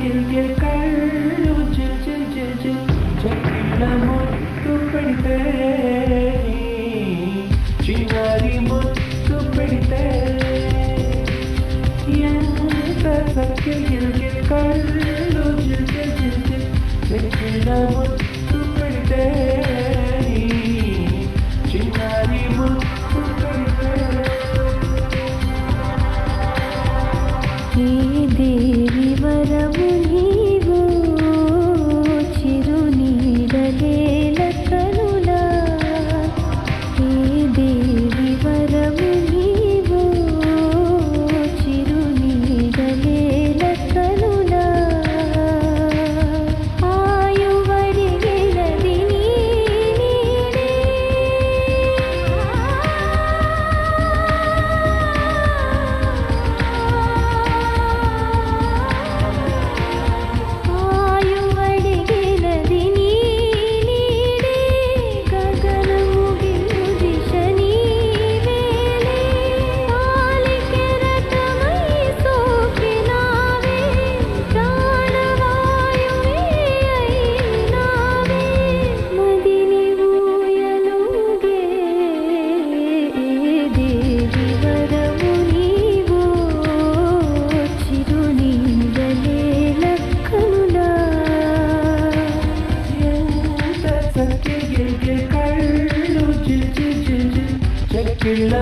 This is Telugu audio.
గిల్ గిల్ కళ్ళు జిల్ జిల్ జిల్ జిల్ చక్కిళ్ళ ముద్దు పెడితే చిన్నారి ముద్దు పెడితే ఎంత చక్కి గిల్ గిల్ కళ్ళు జిల్ జిల్ జిల్ జిల్ చక్కిళ్ళ ముద్దు పెడితే చిన్నారి ముద్దు పెడితే దేవి వరము నీవు చిరునీడలేల కనులా దేవి వరము నీవు చిరునీడలేల కనులా ఆయువడిగెలది నీడే గిల్ గిల్ కళ్ళు జిల్ జిల్ జిల్ జిల్ చక్కిళ్ళ